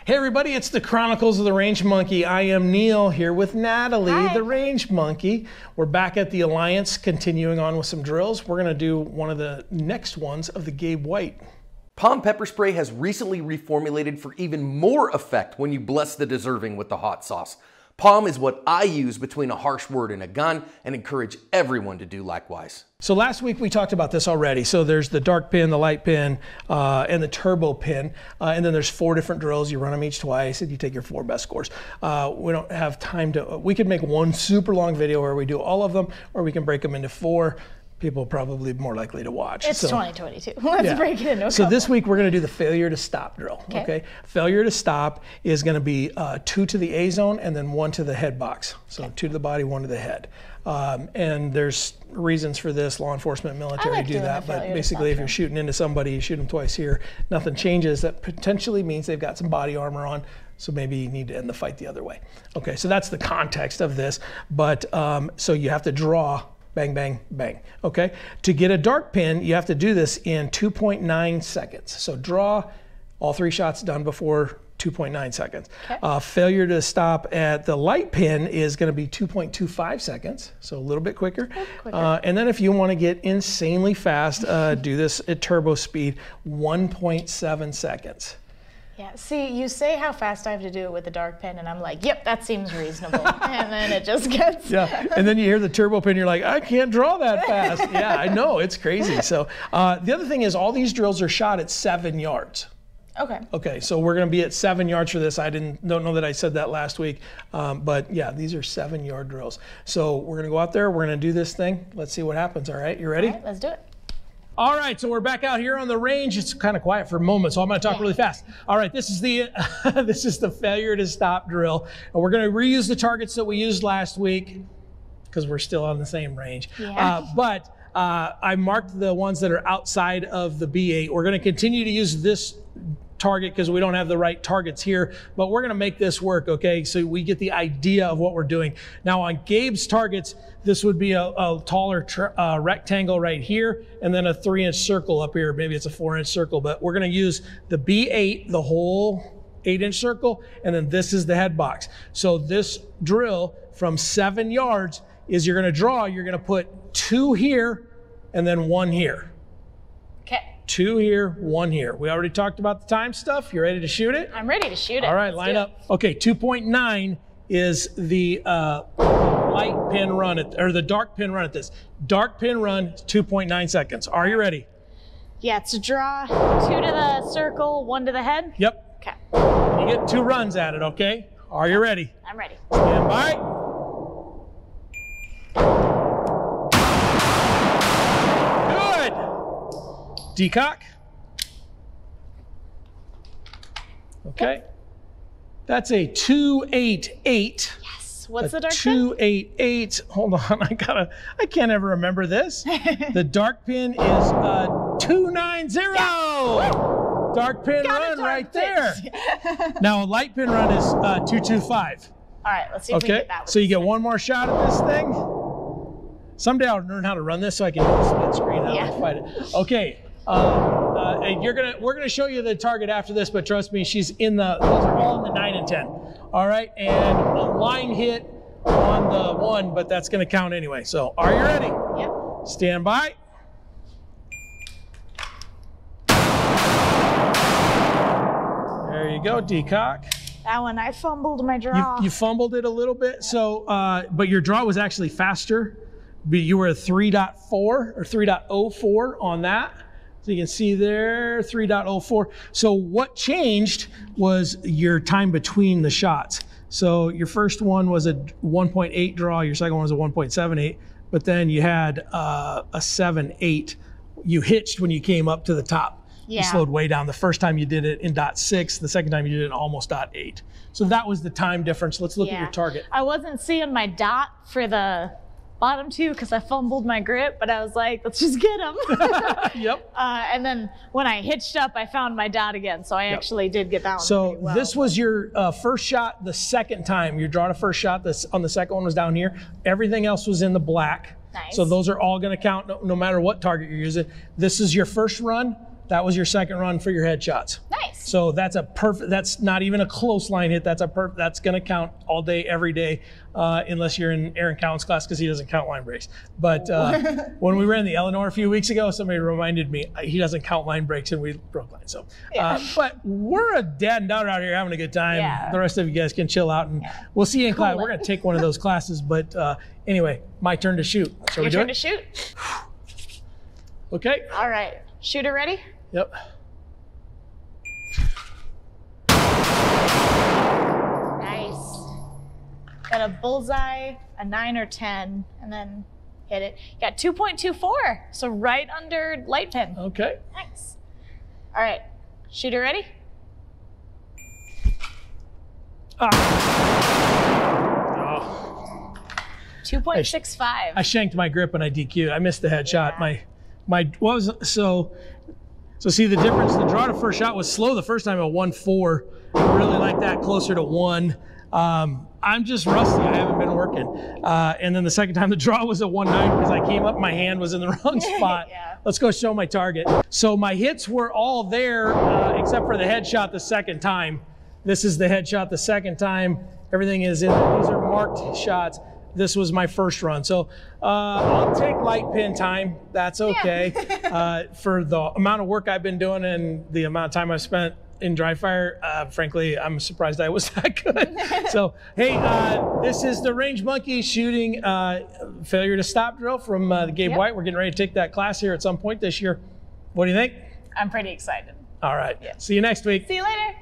Hey everybody, it's the Chronicles of the Range Monkey. I am Neil here with Natalie, Hi. the Range Monkey. We're back at the Alliance, continuing on with some drills. We're gonna do one of the next ones of the Gabe White. Palm pepper spray has recently reformulated for even more effect when you bless the deserving with the hot sauce. Palm is what I use between a harsh word and a gun and encourage everyone to do likewise. So last week we talked about this already. So there's the dark pin, the light pin, and the turbo pin. And then there's 4 different drills. You run them each twice and you take your 4 best scores. We don't have time to, we could make one super long video where we do all of them, or we can break them into 4. People are probably more likely to watch. It's 2022. Let's break it into a So couple. this week we're going to do the failure to stop drill. Okay. Failure to stop is going to be 2 to the A zone and then 1 to the head box. So 2 to the body, 1 to the head. And there's reasons for this. Law enforcement, military do that. But basically, if you're shooting into somebody, you shoot them twice here, nothing changes. That potentially means they've got some body armor on. So maybe you need to end the fight the other way. Okay. So that's the context of this. But so you have to draw. Bang, bang, bang. Okay. To get a dark pin, you have to do this in 2.9 seconds. So draw, all 3 shots done before 2.9 seconds. Okay. Failure to stop at the light pin is going to be 2.25 seconds. So a little bit quicker. And then if you want to get insanely fast, do this at turbo speed, 1.7 seconds. Yeah, see, you say how fast I have to do it with the dark pin, and I'm like, yep, that seems reasonable. And then it just gets... Yeah, and then you hear the turbo pin, you're like, I can't draw that fast. Yeah, I know, it's crazy. So the other thing is all these drills are shot at 7 yards. Okay. Okay, so we're gonna be at 7 yards for this. I don't know that I said that last week, but yeah, these are 7-yard drills. So we're gonna go out there, we're gonna do this thing. Let's see what happens, all right? You ready? All right, let's do it. All right, so we're back out here on the range. It's kind of quiet for a moment, so I'm going to talk really fast. All right, this is the this is the failure to stop drill, and we're going to reuse the targets that we used last week because we're still on the same range. Yeah. But I marked the ones that are outside of the B8. We're going to continue to use this target because we don't have the right targets here, but we're going to make this work, okay? So we get the idea of what we're doing. Now on Gabe's targets, this would be a taller rectangle right here, and then a 3-inch circle up here. Maybe it's a 4-inch circle, but we're going to use the B8, the whole 8-inch circle, and then this is the head box. So this drill from 7 yards is you're going to draw, you're going to put 2 here and then 1 here. 2 here, 1 here. We already talked about the time stuff. You ready to shoot it? I'm ready to shoot it. All right, line up. Okay, 2.9 is the light pin run, or the dark pin run at this. Dark pin run, 2.9 seconds. Are you ready? Yeah, it's a draw, 2 to the circle, 1 to the head? Yep. Okay. You get 2 runs at it, okay? Are you ready? I'm ready. Stand by. Good. Decock. Okay. That's a 288. Yes. What's the dark pin? 288. Hold on, I can't ever remember this. The dark pin is 290. Yes. Dark pin run right there. Now a light pin run is 225. All right, let's see if we can get that one. So you get 1 more shot at this thing. Someday I'll learn how to run this so I can do the split screen. I'll fight it. Okay. And we're gonna show you the target after this, but trust me, she's in those are all in the 9 and 10. All right, and a line hit on the 1, but that's gonna count anyway. So are you ready? Yep. Stand by. There you go, decock. That one, I fumbled my draw. You fumbled it a little bit, so but your draw was actually faster. You were a 3.4 or 3.04 on that. So you can see there, 3.04. So what changed was your time between the shots. So your first one was a 1.8 draw, your second one was a 1.78, but then you had a 7.8. You hitched when you came up to the top. Yeah. You slowed way down. The first time you did it in .6, the second time you did it in almost .8. So that was the time difference. Let's look at your target. I wasn't seeing my dot for the bottom 2 because I fumbled my grip, but I was like, let's just get him. Yep. And then when I hitched up, I found my dot again. So I actually did get that one So pretty well. This was your first shot the second time. You drawed a first shot. On the second one was down here. Everything else was in the black. Nice. So those are all going to count no matter what target you're using. This is your first run. That was your second run for your headshots. Nice. So that's a perfect, that's not even a close line hit. That's going to count all day, every day, unless you're in Aaron Cowan's class, because he doesn't count line breaks. But when we ran the Eleanor a few weeks ago, somebody reminded me he doesn't count line breaks, and we broke line. So, but we're a dad and daughter out here having a good time. Yeah. The rest of you guys can chill out, and we'll see you in class. We're going to take one of those classes. But anyway, my turn to shoot. Shall we do it? Your turn to shoot. Okay. All right. Shooter ready? Yep. Nice. Got a bullseye, a 9 or 10, and then hit it. Got 2.24, so right under light pin. Okay. Nice. All right. Shooter ready? Oh. 2.65. I shanked my grip and I DQ'd. I missed the headshot. Yeah. What was so see the difference. The draw to first shot was slow the first time at 1.4. I really like that closer to 1. I'm just rusty. I haven't been working. And then the second time the draw was at 1.9 because I came up, my hand was in the wrong spot. Yeah. Let's go show my target. So my hits were all there except for the headshot the second time. This is the headshot the second time. Everything is in there. These are marked shots. This was my first run. So I'll take light pin time. That's okay. For the amount of work I've been doing and the amount of time I've spent in dry fire, frankly, I'm surprised I was that good. So, hey, this is the Range Monkey shooting failure to stop drill from Gabe White. We're getting ready to take that class here at some point this year. What do you think? I'm pretty excited. All right. See you next week. See you later.